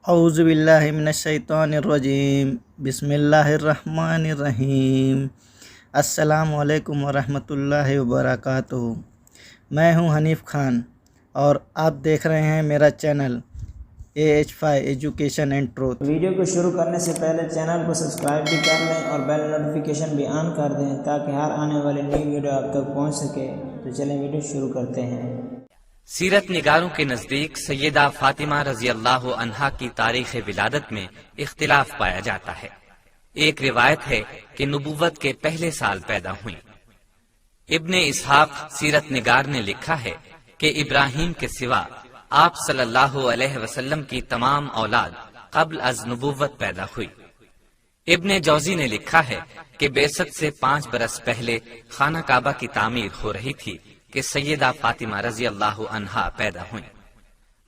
اعوذ باللہ من الشیطان الرجیم، بسم اللہ الرحمن الرحیم۔ السلام علیکم ورحمۃ اللہ وبرکاتہ۔ میں ہوں حنیف خان اور آپ دیکھ رہے ہیں میرا channel AH5 education and truth. Video کو شروع کرنے سے پہلے چینل کو سبسکرائب بھی کر لیں اور بیل نوٹیفیکیشن بھی آن کر دیں تاکہ ہر آنے والی نئی ویڈیو آپ تک پہنچ سکے۔ تو چلیں ویڈیو شروع کرتے ہیں۔ سیرت نگاروں کے نزدیک سیدہ فاطمہ رضی اللہ عنہا کی تاریخ ولادت میں اختلاف پایا جاتا ہے۔ ایک روایت ہے کہ نبوت کے پہلے سال پیدا ہوئیں۔ ابن اسحاق سیرت نگار نے لکھا ہے کہ ابراہیم کے سوا آپ صلی اللہ علیہ وسلم کی تمام اولاد قبل از نبوت پیدا ہوئی۔ ابن جوزی نے لکھا ہے کہ بعثت سے 5 برس پہلے خانہ کعبہ کی تعمیر ہو رہی تھی کہ سیدہ فاطمہ رضی اللہ عنہا پیدا ہوئیں۔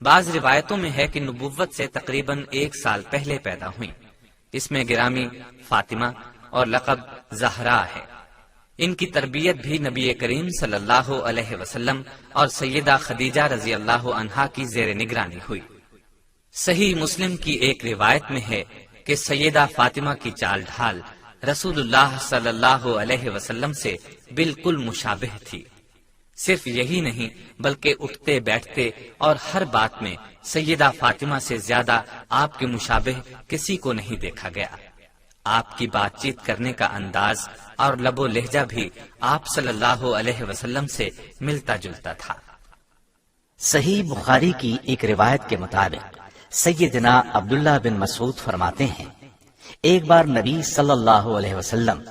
بعض روایتوں میں ہے کہ نبوت سے تقریباً 1 سال پہلے پیدا ہوئیں۔ اس میں گرامی فاطمہ اور لقب زہرا ہے۔ ان کی تربیت بھی نبی کریم صلی اللہ علیہ وسلم اور سیدہ خدیجہ رضی اللہ عنہا کی زیر نگرانی ہوئی۔ صحیح مسلم کی ایک روایت میں ہے کہ سیدہ فاطمہ کی چال ڈھال رسول اللہ صلی اللہ علیہ وسلم سے بالکل مشابہ تھی۔ صرف یہی نہیں بلکہ اٹھتے بیٹھتے اور ہر بات میں سیدہ فاطمہ سے زیادہ آپ کے مشابہ کسی کو نہیں دیکھا گیا۔ آپ کی بات چیت کرنے کا انداز اور لب و لہجہ بھی آپ صلی اللہ علیہ وسلم سے ملتا جلتا تھا۔ صحیح بخاری کی ایک روایت کے مطابق سیدنا عبداللہ بن مسعود فرماتے ہیں، ایک بار نبی صلی اللہ علیہ وسلم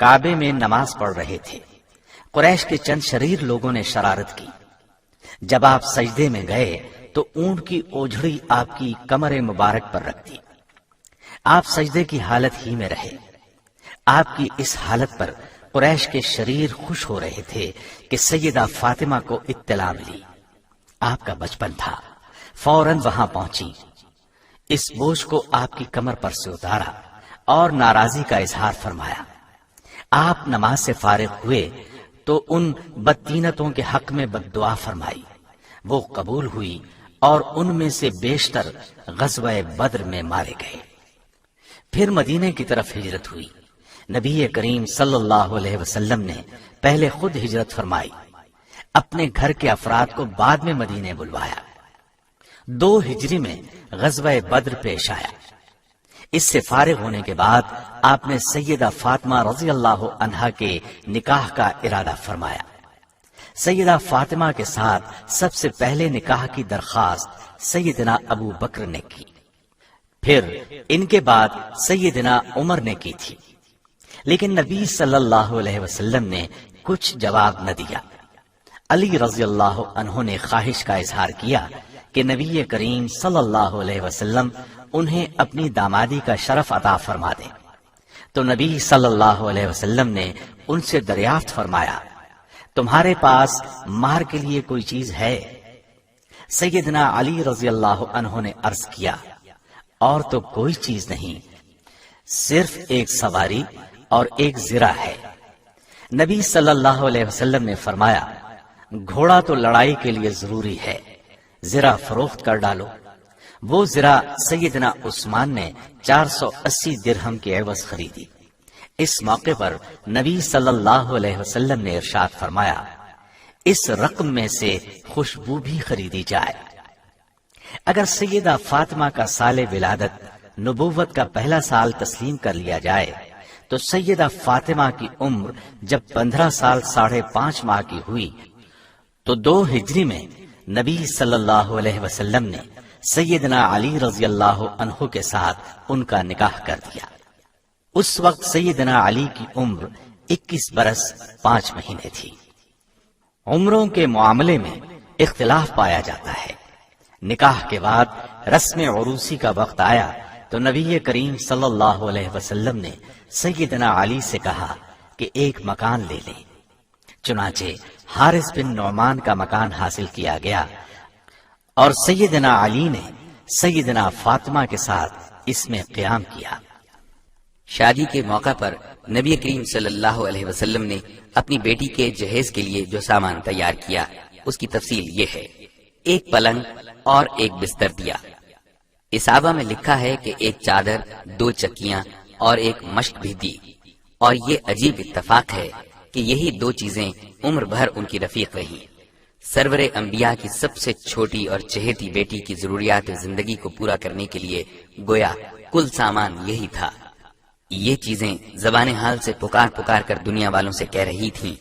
کعبے میں نماز پڑھ رہے تھے۔ قریش کے چند شریر لوگوں نے شرارت کی۔ جب آپ سجدے میں گئے تو اونٹ کی اوجھڑی آپ کی کمر مبارک پر رکھ دی۔ آپ سجدے کی حالت ہی میں رہے۔ آپ کی اس حالت پر قریش کے شریر خوش ہو رہے تھے کہ سیدہ فاطمہ کو اطلاع ملی۔ آپ کا بچپن تھا، فوراً وہاں پہنچی، اس بوجھ کو آپ کی کمر پر سے اتارا اور ناراضی کا اظہار فرمایا۔ آپ نماز سے فارغ ہوئے تو ان بدطینتوں کے حق میں بد دعا فرمائی، وہ قبول ہوئی اور ان میں سے بیشتر غزوہ بدر میں مارے گئے۔ پھر مدینے کی طرف ہجرت ہوئی۔ نبی کریم صلی اللہ علیہ وسلم نے پہلے خود ہجرت فرمائی، اپنے گھر کے افراد کو بعد میں مدینے بلوایا۔ 2 ہجری میں غزوہ بدر پیش آیا۔ اس سے فارغ ہونے کے بعد آپ نے سیدہ فاطمہ رضی اللہ عنہا کے نکاح کا ارادہ فرمایا۔ سیدہ فاطمہ کے ساتھ سب سے پہلے نکاح کی درخواست سیدنا ابو بکر نے کی، پھر ان کے بعد سیدنا عمر نے کی تھی، لیکن نبی صلی اللہ علیہ وسلم نے کچھ جواب نہ دیا۔ علی رضی اللہ عنہ نے خواہش کا اظہار کیا کہ نبی کریم صلی اللہ علیہ وسلم انہیں اپنی دامادی کا شرف عطا فرما دیں، تو نبی صلی اللہ علیہ وسلم نے ان سے دریافت فرمایا، تمہارے پاس مہر کے لیے کوئی چیز ہے؟ سیدنا علی رضی اللہ عنہ نے عرض کیا، اور تو کوئی چیز نہیں، صرف ایک سواری اور ایک زرہ ہے۔ نبی صلی اللہ علیہ وسلم نے فرمایا، گھوڑا تو لڑائی کے لیے ضروری ہے، زرہ فروخت کر ڈالو۔ وہ زرہ سیدنا عثمان نے 480 درہم کی عوض خریدی۔ اس موقع پر نبی صلی اللہ علیہ وسلم نے ارشاد فرمایا، اس رقم میں سے خوشبو بھی خریدی جائے۔ اگر سیدہ فاطمہ کا سال ولادت نبوت کا پہلا سال تسلیم کر لیا جائے تو سیدہ فاطمہ کی عمر جب 15 سال 5.5 ماہ کی ہوئی تو 2 ہجری میں نبی صلی اللہ علیہ وسلم نے سیدنا علی رضی اللہ عنہ کے ساتھ ان کا نکاح کر دیا۔ اس وقت سیدنا علی کی عمر 21 برس 5 مہینے تھی۔ عمروں کے معاملے میں اختلاف پایا جاتا ہے۔ نکاح کے بعد رسم عروسی کا وقت آیا تو نبی کریم صلی اللہ علیہ وسلم نے سیدنا علی سے کہا کہ ایک مکان لے لیں۔ چنانچہ حارث بن نعمان کا مکان حاصل کیا گیا اور سیدنا علی نے سیدنا فاطمہ کے ساتھ اس میں قیام کیا۔ شادی کے موقع پر نبی کریم صلی اللہ علیہ وسلم نے اپنی بیٹی کے جہیز کے لیے جو سامان تیار کیا اس کی تفصیل یہ ہے: 1 پلنگ اور 1 بستر دیا، اصابہ میں لکھا ہے کہ ایک چادر، 2 چکیاں اور ایک مشق بھی دی، اور یہ عجیب اتفاق ہے کہ یہی 2 چیزیں عمر بھر ان کی رفیق رہی۔ سرور انبیاء کی سب سے چھوٹی اور چہیتی بیٹی کی ضروریات زندگی کو پورا کرنے کے لیے گویا کل سامان یہی تھا۔ یہ چیزیں زبان حال سے پکار پکار کر دنیا والوں سے کہہ رہی تھیں،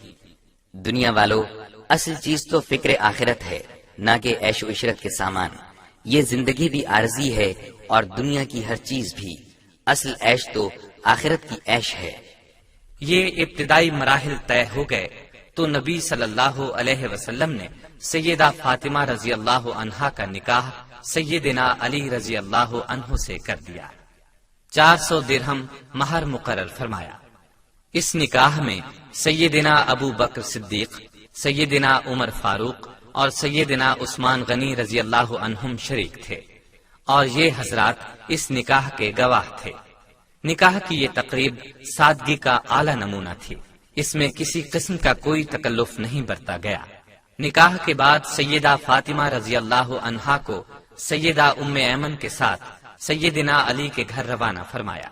دنیا والوں، اصل چیز تو فکر آخرت ہے، نہ کہ عیش و عشرت کے سامان۔ یہ زندگی بھی عارضی ہے اور دنیا کی ہر چیز بھی، اصل عیش تو آخرت کی عیش ہے۔ یہ ابتدائی مراحل طے ہو گئے تو نبی صلی اللہ علیہ وسلم نے سیدہ فاطمہ رضی اللہ عنہا کا نکاح سیدنا علی رضی اللہ عنہ سے کر دیا۔ 400 درہم مہر مقرر فرمایا۔ اس نکاح میں سیدنا ابو بکر صدیق، سیدنا عمر فاروق اور سیدنا عثمان غنی رضی اللہ عنہم شریک تھے، اور یہ حضرات اس نکاح کے گواہ تھے۔ نکاح کی یہ تقریب سادگی کا اعلیٰ نمونہ تھی، اس میں کسی قسم کا کوئی تکلف نہیں برتا گیا۔ نکاح کے بعد سیدہ فاطمہ رضی اللہ عنہا کو سیدہ ام ایمن کے ساتھ سیدنا علی کے گھر روانہ فرمایا۔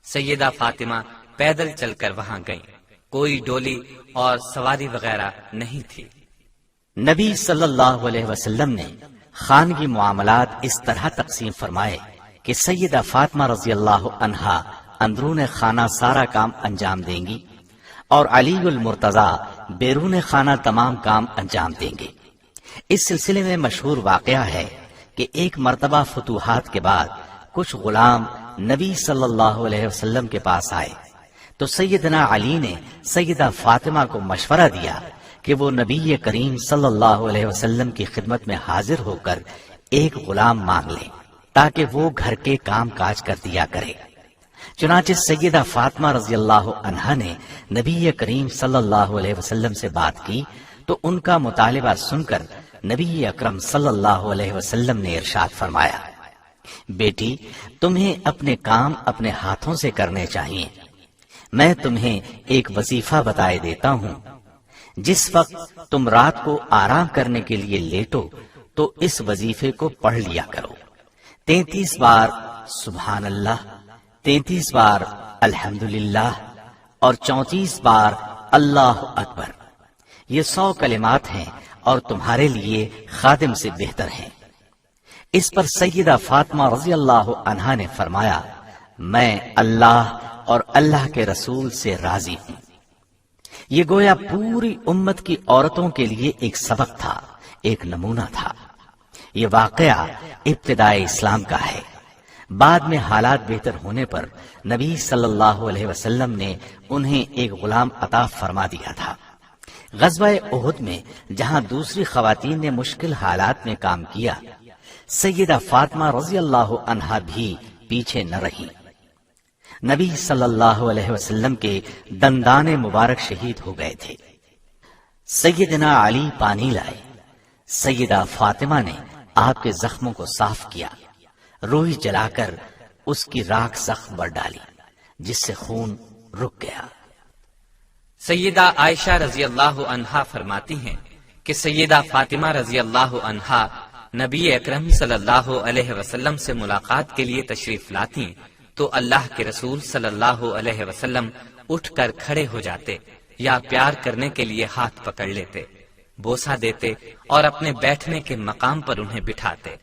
سیدہ فاطمہ پیدل چل کر وہاں گئیں، کوئی ڈولی اور سواری وغیرہ نہیں تھی۔ نبی صلی اللہ علیہ وسلم نے خانگی معاملات اس طرح تقسیم فرمائے کہ سیدہ فاطمہ رضی اللہ عنہا اندرون خانہ سارا کام انجام دیں گی اور علی المرتضیٰ بیرون خانہ تمام کام انجام دیں گے۔ اس سلسلے میں مشہور واقعہ ہے کہ ایک مرتبہ فتوحات کے بعد کچھ غلام نبی صلی اللہ علیہ وسلم کے پاس آئے تو سیدنا علی نے سیدہ فاطمہ کو مشورہ دیا کہ وہ نبی کریم صلی اللہ علیہ وسلم کی خدمت میں حاضر ہو کر ایک غلام مانگ لے تاکہ وہ گھر کے کام کاج کر دیا کرے۔ چنانچہ سیدہ فاطمہ رضی اللہ عنہا نے نبی کریم صلی اللہ علیہ وسلم سے بات کی تو ان کا مطالبہ سن کر نبی اکرم صلی اللہ علیہ وسلم نے ارشاد فرمایا، بیٹی، تمہیں اپنے کام اپنے ہاتھوں سے کرنے چاہیے۔ میں تمہیں ایک وظیفہ بتائے دیتا ہوں۔ جس وقت تم رات کو آرام کرنے کے لیے لیٹو تو اس وظیفے کو پڑھ لیا کرو۔ 33 بار سبحان اللہ، 33 بار الحمدللہ اور 34 بار اللہ اکبر۔ یہ 100 کلمات ہیں اور تمہارے لیے خادم سے بہتر ہیں۔ اس پر سیدہ فاطمہ رضی اللہ عنہا نے فرمایا، میں اللہ اور اللہ کے رسول سے راضی ہوں۔ یہ گویا پوری امت کی عورتوں کے لیے ایک سبق تھا، ایک نمونہ تھا۔ یہ واقعہ ابتدائے اسلام کا ہے۔ بعد میں حالات بہتر ہونے پر نبی صلی اللہ علیہ وسلم نے انہیں ایک غلام عطا فرما دیا تھا۔ غزوہ احد میں جہاں دوسری خواتین نے مشکل حالات میں کام کیا، سیدہ فاطمہ رضی اللہ عنہا بھی پیچھے نہ رہی۔ نبی صلی اللہ علیہ وسلم کے دندان مبارک شہید ہو گئے تھے۔ سیدنا علی پانی لائے، سیدہ فاطمہ نے آپ کے زخموں کو صاف کیا، روئی جلا کر اس کی راکھ زخم پر ڈالی جس سے خون رک گیا۔ سیدہ عائشہ رضی اللہ عنہا فرماتی ہیں کہ سیدہ فاطمہ رضی اللہ عنہا نبی اکرم صلی اللہ علیہ وسلم سے ملاقات کے لیے تشریف لاتی تو اللہ کے رسول صلی اللہ علیہ وسلم اٹھ کر کھڑے ہو جاتے یا پیار کرنے کے لیے ہاتھ پکڑ لیتے، بوسہ دیتے اور اپنے بیٹھنے کے مقام پر انہیں بٹھاتے۔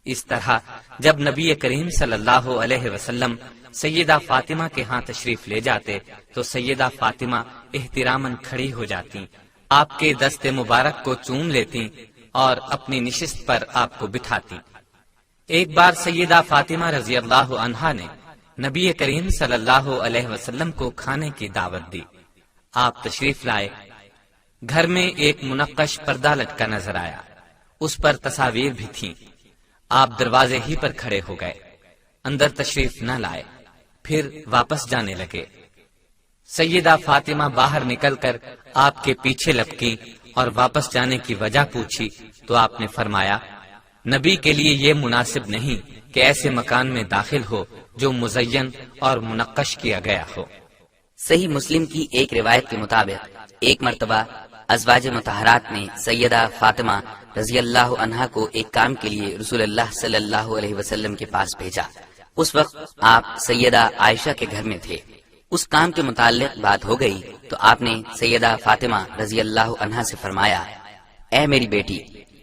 اس طرح جب نبی کریم صلی اللہ علیہ وسلم سیدہ فاطمہ کے ہاں تشریف لے جاتے تو سیدہ فاطمہ احتراماً کھڑی ہو جاتی، آپ کے دست مبارک کو چوم لیتی اور اپنی نشست پر آپ کو بٹھاتی۔ ایک بار سیدہ فاطمہ رضی اللہ عنہا نے نبی کریم صلی اللہ علیہ وسلم کو کھانے کی دعوت دی۔ آپ تشریف لائے، گھر میں ایک منقش پردہ لٹکا نظر آیا، اس پر تصاویر بھی تھیں۔ آپ دروازے ہی پر کھڑے ہو گئے، اندر تشریف نہ لائے، پھر واپس جانے لگے۔ سیدہ فاطمہ باہر نکل کر آپ کے پیچھے لپکی اور واپس جانے کی وجہ پوچھی تو آپ نے فرمایا، نبی کے لیے یہ مناسب نہیں کہ ایسے مکان میں داخل ہو جو مزین اور منقش کیا گیا ہو۔ صحیح مسلم کی ایک روایت کے مطابق ایک مرتبہ ازواج مطہرات نے سیدہ فاطمہ رضی اللہ عنہا کو ایک کام کے لیے رسول اللہ صلی اللہ علیہ وسلم کے پاس بھیجا۔ اس وقت آپ سیدہ عائشہ کے گھر میں تھے۔ اس کام کے متعلق بات ہو گئی تو آپ نے سیدہ فاطمہ رضی اللہ عنہا سے فرمایا، اے میری بیٹی،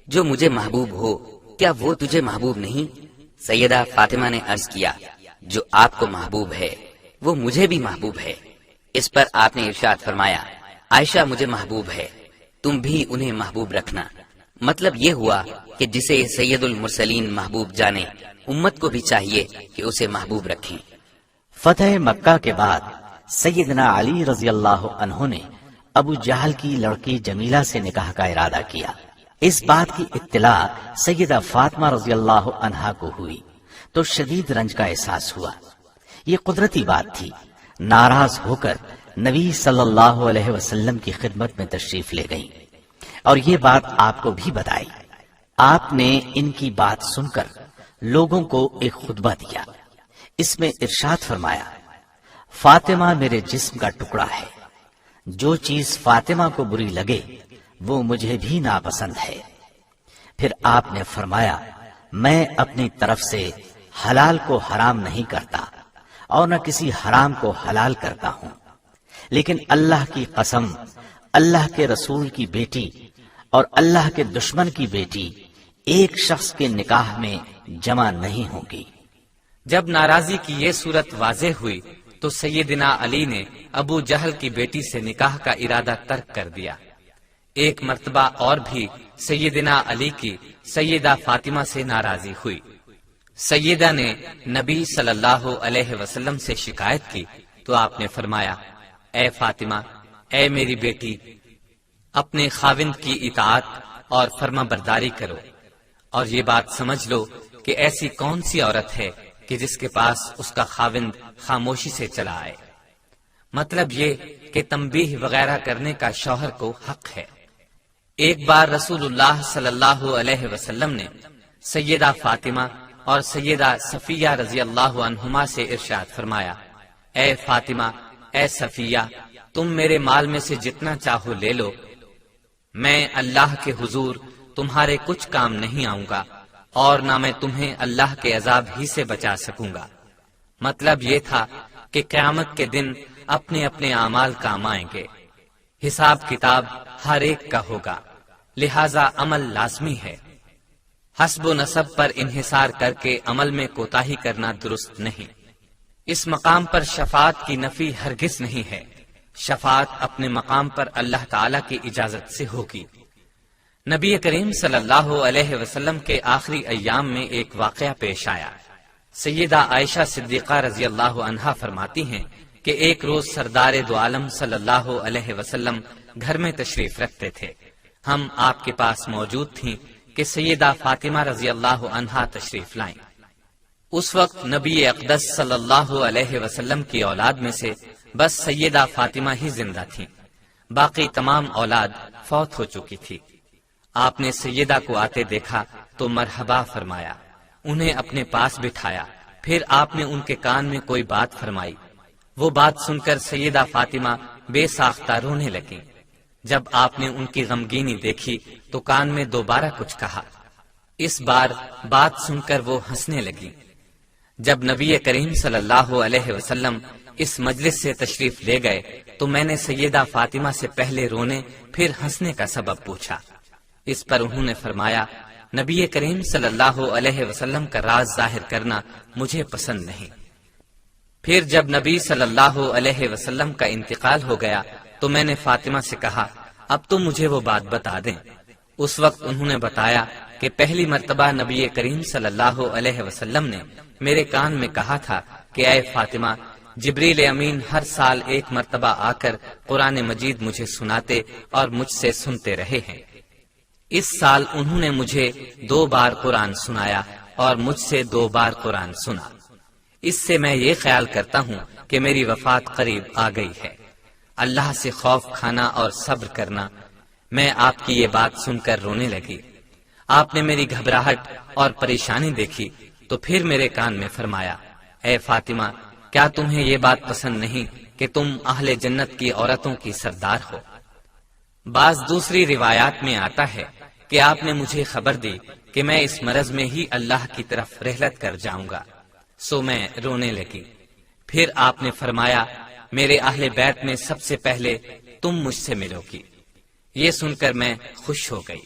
جو مجھے محبوب ہو کیا وہ تجھے محبوب نہیں؟ سیدہ فاطمہ نے عرض کیا، جو آپ کو محبوب ہے وہ مجھے بھی محبوب ہے۔ اس پر آپ نے ارشاد فرمایا، عائشہ مجھے محبوب ہے، تم بھی انہیں محبوب رکھنا۔ مطلب یہ ہوا کہ جسے سید المرسلین محبوب جانے، امت کو بھی چاہیے کہ اسے محبوب رکھیں۔ فتح مکہ کے بعد سیدنا علی رضی اللہ عنہ نے ابو جہل کی لڑکی جمیلہ سے نکاح کا ارادہ کیا۔ اس بات کی اطلاع سیدہ فاطمہ رضی اللہ عنہا کو ہوئی تو شدید رنج کا احساس ہوا۔ یہ قدرتی بات تھی۔ ناراض ہو کر نبی صلی اللہ علیہ وسلم کی خدمت میں تشریف لے گئیں اور یہ بات آپ کو بھی بتائی۔ آپ نے ان کی بات سن کر لوگوں کو ایک خطبہ دیا۔ اس میں ارشاد فرمایا، فاطمہ میرے جسم کا ٹکڑا ہے، جو چیز فاطمہ کو بری لگے وہ مجھے بھی ناپسند ہے۔ پھر آپ نے فرمایا، میں اپنی طرف سے حلال کو حرام نہیں کرتا اور نہ کسی حرام کو حلال کرتا ہوں، لیکن اللہ کی قسم، اللہ کے رسول کی بیٹی اور اللہ کے دشمن کی بیٹی ایک شخص کے نکاح میں جمع نہیں ہوگی۔ جب ناراضی کی یہ صورت واضح ہوئی تو سیدنا علی نے ابو جہل کی بیٹی سے نکاح کا ارادہ ترک کر دیا۔ ایک مرتبہ اور بھی سیدنا علی کی سیدہ فاطمہ سے ناراضی ہوئی۔ سیدہ نے نبی صلی اللہ علیہ وسلم سے شکایت کی تو آپ نے فرمایا، اے فاطمہ، اے میری بیٹی، اپنے خاوند کی اطاعت اور فرما برداری کرو، اور یہ بات سمجھ لو کہ ایسی کون سی عورت ہے کہ جس کے پاس اس کا خاوند خاموشی سے چلا آئے۔ مطلب یہ کہ تنبیہ وغیرہ کرنے کا شوہر کو حق ہے۔ ایک بار رسول اللہ صلی اللہ علیہ وسلم نے سیدہ فاطمہ اور سیدہ صفیہ رضی اللہ عنہما سے ارشاد فرمایا، اے فاطمہ، اے صفیہ، تم میرے مال میں سے جتنا چاہو لے لو، میں اللہ کے حضور تمہارے کچھ کام نہیں آؤں گا اور نہ میں تمہیں اللہ کے عذاب ہی سے بچا سکوں گا۔ مطلب یہ تھا کہ قیامت کے دن اپنے اپنے اعمال کام آئیں گے، حساب کتاب ہر ایک کا ہوگا، لہذا عمل لازمی ہے۔ حسب و نسب پر انحصار کر کے عمل میں کوتاہی کرنا درست نہیں۔ اس مقام پر شفاعت کی نفی ہرگز نہیں ہے۔ شفاعت اپنے مقام پر اللہ تعالی کی اجازت سے ہوگی۔ نبی کریم صلی اللہ علیہ وسلم کے آخری ایام میں ایک واقعہ پیش آیا۔ سیدہ عائشہ صدیقہ رضی اللہ عنہا فرماتی ہیں کہ ایک روز سردار دو عالم صلی اللہ علیہ وسلم گھر میں تشریف رکھتے تھے۔ ہم آپ کے پاس موجود تھیں کہ سیدہ فاطمہ رضی اللہ عنہا تشریف لائیں۔ اس وقت نبی اقدس صلی اللہ علیہ وسلم کی اولاد میں سے بس سیدہ فاطمہ ہی زندہ تھیں، باقی تمام اولاد فوت ہو چکی تھی۔ آپ نے سیدہ کو آتے دیکھا تو مرحبا فرمایا، انہیں اپنے پاس بٹھایا، پھر آپ نے ان کے کان میں کوئی بات فرمائی۔ وہ بات سن کر سیدہ فاطمہ بے ساختہ رونے لگیں۔ جب آپ نے ان کی غمگینی دیکھی تو کان میں دوبارہ کچھ کہا۔ اس بار بات سن کر وہ ہنسنے لگی۔ جب نبی کریم صلی اللہ علیہ وسلم اس مجلس سے تشریف لے گئے تو میں نے سیدہ فاطمہ سے پہلے رونے پھر ہنسنے کا سبب پوچھا۔ اس پر انہوں نے فرمایا، نبی کریم صلی اللہ علیہ وسلم کا راز ظاہر کرنا مجھے پسند نہیں۔ پھر جب نبی صلی اللہ علیہ وسلم کا انتقال ہو گیا تو میں نے فاطمہ سے کہا، اب تم مجھے وہ بات بتا دیں۔ اس وقت انہوں نے بتایا کہ پہلی مرتبہ نبی کریم صلی اللہ علیہ وسلم نے میرے کان میں کہا تھا کہ اے فاطمہ، جبریل امین ہر سال ایک مرتبہ آ کر قرآن مجید مجھے سناتے اور مجھ سے سنتے رہے ہیں۔ اس سال انہوں نے مجھے 2 بار قرآن سنایا اور مجھ سے 2 بار قرآن سنا۔ اس سے میں یہ خیال کرتا ہوں کہ میری وفات قریب آ گئی ہے۔ اللہ سے خوف کھانا اور صبر کرنا۔ میں آپ کی یہ بات سن کر رونے لگی۔ آپ نے میری گھبراہٹ اور پریشانی دیکھی تو پھر میرے کان میں فرمایا، اے فاطمہ، کیا تمہیں یہ بات پسند نہیں کہ تم اہل جنت کی عورتوں کی سردار ہو؟ بعض دوسری روایات میں آتا ہے کہ آپ نے مجھے خبر دی کہ میں اس مرض میں ہی اللہ کی طرف رحلت کر جاؤں گا، سو میں رونے لگی۔ پھر آپ نے فرمایا میرے اہل بیت میں سب سے پہلے تم مجھ سے ملو گی۔ یہ سن کر میں خوش ہو گئی۔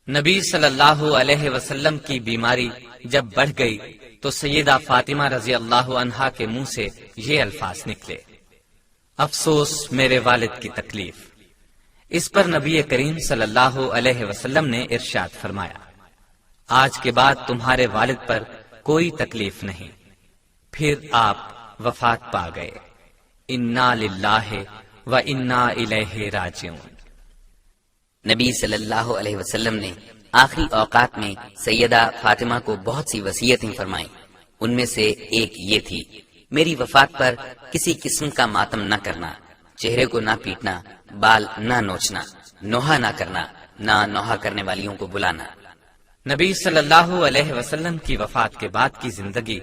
نبی صلی اللہ علیہ وسلم کی بیماری جب بڑھ گئی تو سیدہ فاطمہ رضی اللہ عنہا کے منہ سے یہ الفاظ نکلے، افسوس میرے والد کی تکلیف۔ اس پر نبی کریم صلی اللہ علیہ وسلم نے ارشاد فرمایا، آج کے بعد تمہارے والد پر کوئی تکلیف نہیں۔ پھر آپ وفات پا گئے۔ انا للہ و انا الیہ راجعون۔ نبی صلی اللہ علیہ وسلم نے آخری اوقات میں سیدہ فاطمہ کو بہت سی وصیتیں فرمائیں۔ ان میں سے ایک یہ تھی، میری وفات پر کسی قسم کا ماتم نہ کرنا، چہرے کو نہ پیٹنا، بال نہ نوچنا، نوحہ نہ کرنا، نہ نوحہ کرنے والیوں کو بلانا۔ نبی صلی اللہ علیہ وسلم کی وفات کے بعد کی زندگی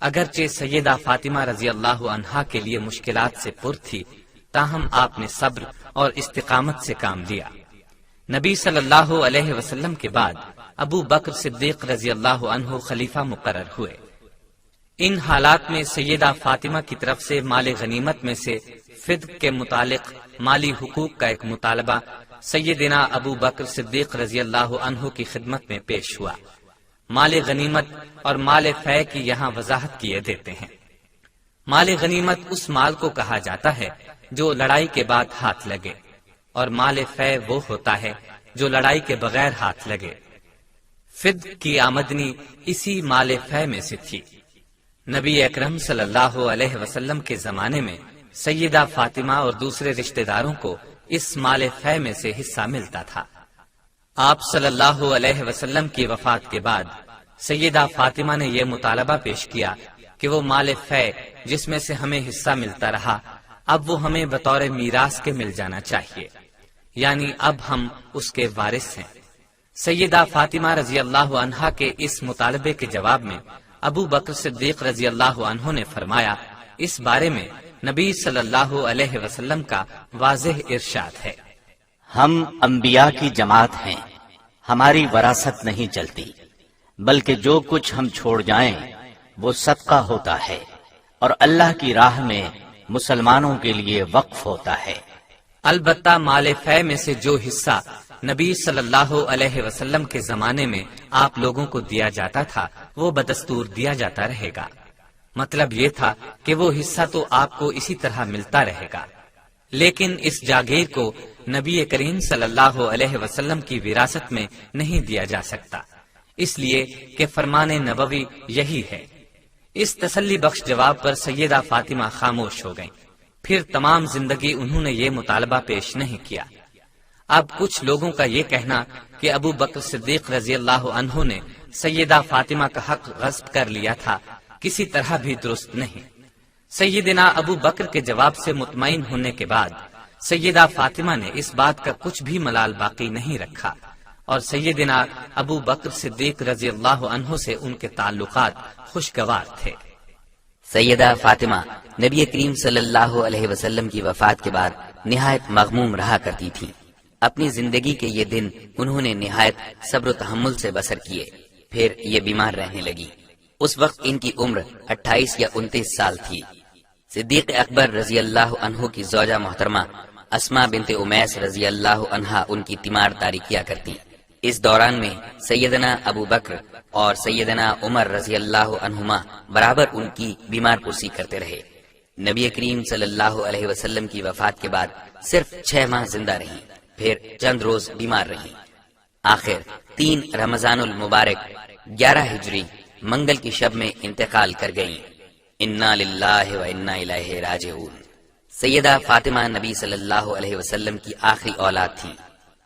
اگرچہ سیدہ فاطمہ رضی اللہ عنہا کے لیے مشکلات سے پر تھی، تاہم آپ نے صبر اور استقامت سے کام لیا۔ نبی صلی اللہ علیہ وسلم کے بعد ابو بکر صدیق رضی اللہ عنہ خلیفہ مقرر ہوئے۔ ان حالات میں سیدہ فاطمہ کی طرف سے مال غنیمت میں سے فدق کے متعلق مالی حقوق کا ایک مطالبہ سیدنا ابو بکر صدیق رضی اللہ عنہ کی خدمت میں پیش ہوا۔ مال غنیمت اور مال فے کی یہاں وضاحت کیے دیتے ہیں۔ مال غنیمت اس مال کو کہا جاتا ہے جو لڑائی کے بعد ہاتھ لگے، اور مال فے وہ ہوتا ہے جو لڑائی کے بغیر ہاتھ لگے۔ فدق کی آمدنی اسی مال فے میں سے تھی۔ نبی اکرم صلی اللہ علیہ وسلم کے زمانے میں سیدہ فاطمہ اور دوسرے رشتہ داروں کو اس مال فے میں سے حصہ ملتا تھا۔ آپ صلی اللہ علیہ وسلم کی وفات کے بعد سیدہ فاطمہ نے یہ مطالبہ پیش کیا کہ وہ مال فے جس میں سے ہمیں حصہ ملتا رہا، اب وہ ہمیں بطور میراث کے مل جانا چاہیے، یعنی اب ہم اس کے وارث ہیں۔ سیدہ فاطمہ رضی اللہ عنہا کے اس مطالبے کے جواب میں ابو بکر صدیق رضی اللہ عنہ نے فرمایا، اس بارے میں نبی صلی اللہ علیہ وسلم کا واضح ارشاد ہے، ہم انبیاء کی جماعت ہیں، ہماری وراثت نہیں چلتی، بلکہ جو کچھ ہم چھوڑ جائیں وہ صدقہ ہوتا ہے اور اللہ کی راہ میں مسلمانوں کے لیے وقف ہوتا ہے۔ البتہ مال فے میں سے جو حصہ نبی صلی اللہ علیہ وسلم کے زمانے میں آپ لوگوں کو دیا جاتا تھا وہ بدستور دیا جاتا رہے گا۔ مطلب یہ تھا کہ وہ حصہ تو آپ کو اسی طرح ملتا رہے گا، لیکن اس جاگیر کو نبی کریم صلی اللہ علیہ وسلم کی وراثت میں نہیں دیا جا سکتا، اس لیے کہ فرمان نبوی یہی ہے۔ اس تسلی بخش جواب پر سیدہ فاطمہ خاموش ہو گئیں۔ پھر تمام زندگی انہوں نے یہ مطالبہ پیش نہیں کیا۔ اب کچھ لوگوں کا یہ کہنا کہ ابو بکر صدیق رضی اللہ عنہ نے سیدہ فاطمہ کا حق غصب کر لیا تھا، کسی طرح بھی درست نہیں۔ سیدنا ابو بکر کے جواب سے مطمئن ہونے کے بعد سیدہ فاطمہ نے اس بات کا کچھ بھی ملال باقی نہیں رکھا، اور سیدنا ابو بکر صدیق رضی اللہ عنہ سے ان کے تعلقات خوشگوار تھے۔ سیدہ فاطمہ نبی کریم صلی اللہ علیہ وسلم کی وفات کے بعد نہایت مغموم رہا کرتی تھی۔ اپنی زندگی کے یہ دن انہوں نے نہایت صبر و تحمل سے بسر کیے۔ پھر یہ بیمار رہنے لگی۔ اس وقت ان کی عمر 28 یا 29 سال تھی۔ صدیق اکبر رضی اللہ عنہ کی زوجہ محترمہ اسماء بنت امیس رضی اللہ عنہا ان کی تیمار داری کیا کرتی۔ اس دوران میں سیدنا ابو بکر اور سیدنا عمر رضی اللہ عنہما برابر ان کی بیمار پرسی کرتے رہے۔ نبی کریم صلی اللہ علیہ وسلم کی وفات کے بعد صرف 6 ماہ زندہ رہیں، پھر چند روز بیمار رہیں۔ آخر 3 رمضان المبارک 11 ہجری منگل کی شب میں انتقال کر گئیں۔ انا للہ و انا الیہ راجعون۔ سیدہ فاطمہ نبی صلی اللہ علیہ وسلم کی آخری اولاد تھیں۔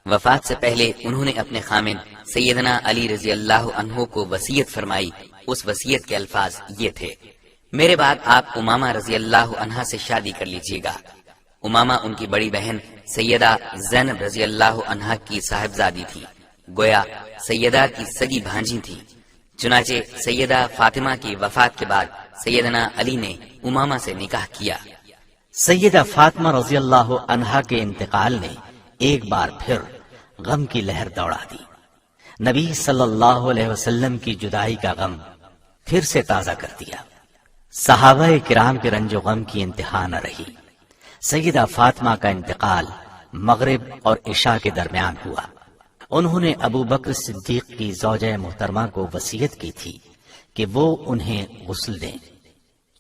وفات سے پہلے انہوں نے اپنے خامن سیدنا علی رضی اللہ عنہ کو وصیت فرمائی۔ اس وصیت کے الفاظ یہ تھے، میرے بعد آپ امامہ رضی اللہ عنہا سے شادی کر لیجیے گا۔ امامہ ان کی بڑی بہن سیدہ زینب رضی اللہ عنہا کی صاحبزادی تھی، گویا سیدہ کی سگی بھانجی تھی۔ چنانچہ سیدہ فاطمہ کی وفات کے بعد سیدنا علی نے امامہ سے نکاح کیا۔ سیدہ فاطمہ رضی اللہ عنہا کے انتقال نے ایک بار پھر غم کی لہر دوڑا دی۔ نبی صلی اللہ علیہ وسلم کی جدائی کا غم پھر سے تازہ کر دیا۔ صحابہ کرام کے رنج و غم کی انتہا نہ رہی۔ سیدہ فاطمہ کا انتقال مغرب اور عشاء کے درمیان ہوا۔ انہوں نے ابو بکر صدیق کی زوجہ محترمہ کو وصیت کی تھی کہ وہ انہیں غسل دیں۔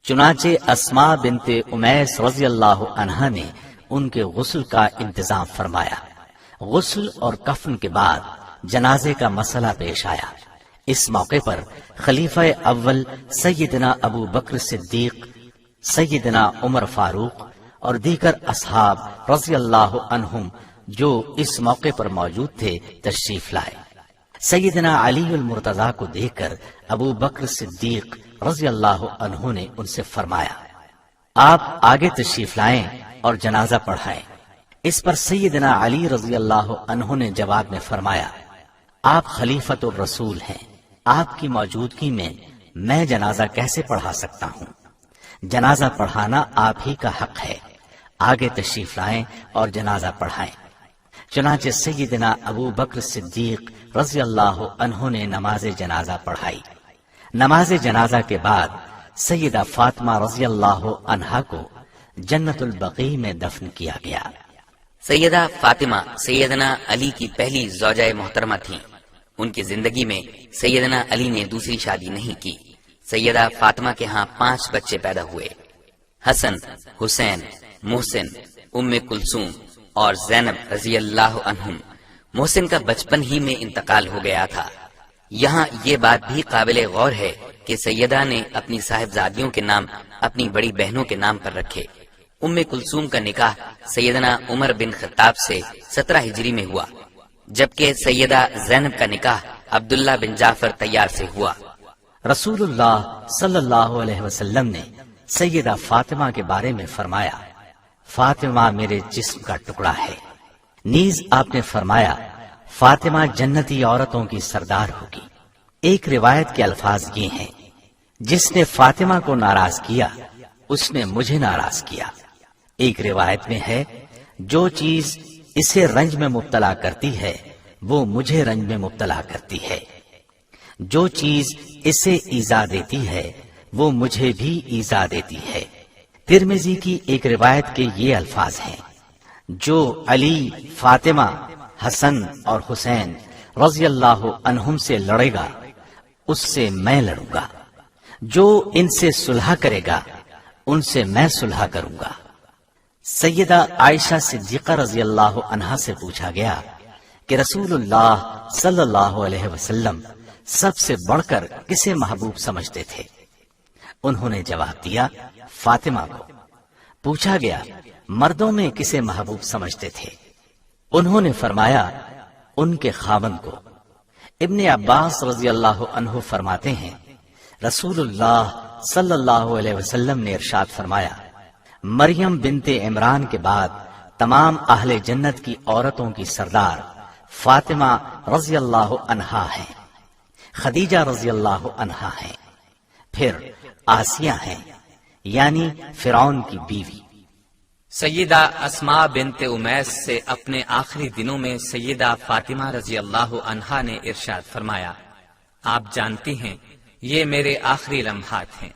چنانچہ اسماء بنت امیس رضی اللہ عنہا نے ان کے غسل کا انتظام فرمایا۔ غسل اور کفن کے بعد جنازے کا مسئلہ پیش آیا۔ اس موقع پر خلیفہ اول سیدنا ابو بکر صدیق، سیدنا عمر فاروق اور دیگر اصحاب رضی اللہ عنہم جو اس موقع پر موجود تھے تشریف لائے۔ سیدنا علی المرتضیٰ کو دیکھ کر ابو بکر صدیق رضی اللہ عنہ نے ان سے فرمایا، آپ آگے تشریف لائیں اور جنازہ پڑھائیں۔ اس پر سیدنا علی رضی اللہ عنہ نے جواب میں فرمایا، آپ خلیفۃ الرسول ہیں، آپ کی موجودگی میں میں جنازہ کیسے پڑھا سکتا ہوں؟ جنازہ پڑھانا آپ ہی کا حق ہے، آگے تشریف لائیں اور جنازہ پڑھائیں۔ چنانچہ سیدنا ابو بکر صدیق رضی اللہ عنہ نے نماز جنازہ پڑھائی۔ نماز جنازہ کے بعد سیدہ فاطمہ رضی اللہ عنہا کو جنت البقیع میں دفن کیا گیا۔ سیدہ فاطمہ سیدنا علی کی پہلی زوجہ محترمہ تھیں۔ ان کی زندگی میں سیدنا علی نے دوسری شادی نہیں کی۔ سیدہ فاطمہ کے ہاں 5 بچے پیدا ہوئے، حسن، حسین، محسن، ام کلثوم اور زینب رضی اللہ عنہم۔ محسن کا بچپن ہی میں انتقال ہو گیا تھا۔ یہاں یہ بات بھی قابل غور ہے کہ سیدہ نے اپنی صاحبزادیوں کے نام اپنی بڑی بہنوں کے نام پر رکھے۔ ام کلثوم کا نکاح سیدنا عمر بن خطاب سے 17 ہجری میں ہوا، جبکہ سیدہ زینب کا نکاح عبداللہ بن جعفر طیار سے ہوا۔ رسول اللہ صلی اللہ علیہ وسلم نے سیدہ فاطمہ کے بارے میں فرمایا، فاطمہ میرے جسم کا ٹکڑا ہے۔ نیز آپ نے فرمایا، فاطمہ جنتی عورتوں کی سردار ہوگی۔ ایک روایت کے الفاظ یہ ہیں، جس نے فاطمہ کو ناراض کیا اس نے مجھے ناراض کیا۔ ایک روایت میں ہے، جو چیز اسے رنج میں مبتلا کرتی ہے وہ مجھے رنج میں مبتلا کرتی ہے، جو چیز اسے ایذا دیتی ہے وہ مجھے بھی ایذا دیتی ہے۔ ترمذی کی ایک روایت کے یہ الفاظ ہیں، جو علی، فاطمہ، حسن اور حسین رضی اللہ عنہم سے لڑے گا اس سے میں لڑوں گا، جو ان سے صلح کرے گا ان سے میں صلح کروں گا۔ سیدہ عائشہ صدیقہ رضی اللہ عنہا سے پوچھا گیا کہ رسول اللہ صلی اللہ علیہ وسلم سب سے بڑھ کر کسے محبوب سمجھتے تھے؟ انہوں نے جواب دیا، فاطمہ کو۔ پوچھا گیا، مردوں میں کسے محبوب سمجھتے تھے؟ انہوں نے فرمایا، ان کے خاوند کو۔ ابن عباس رضی اللہ عنہ فرماتے ہیں، رسول اللہ صلی اللہ علیہ وسلم نے ارشاد فرمایا، مریم بنت عمران کے بعد تمام اہل جنت کی عورتوں کی سردار فاطمہ رضی اللہ عنہا ہیں، خدیجہ رضی اللہ عنہا ہیں، پھر آسیہ ہیں یعنی فرعون کی بیوی۔ سیدہ اسماء بنت امیس سے اپنے آخری دنوں میں سیدہ فاطمہ رضی اللہ عنہا نے ارشاد فرمایا، آپ جانتی ہیں یہ میرے آخری لمحات ہیں،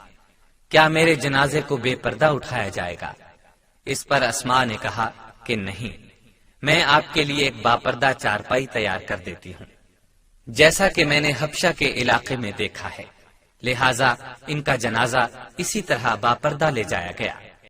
کیا میرے جنازے کو بے پردہ اٹھایا جائے گا؟ اس پر اسماء نے کہا کہ نہیں، میں آپ کے لیے ایک باپردہ چارپائی تیار کر دیتی ہوں، جیسا کہ میں نے حبشہ کے علاقے میں دیکھا ہے، لہذا ان کا جنازہ اسی طرح باپردہ لے جایا گیا۔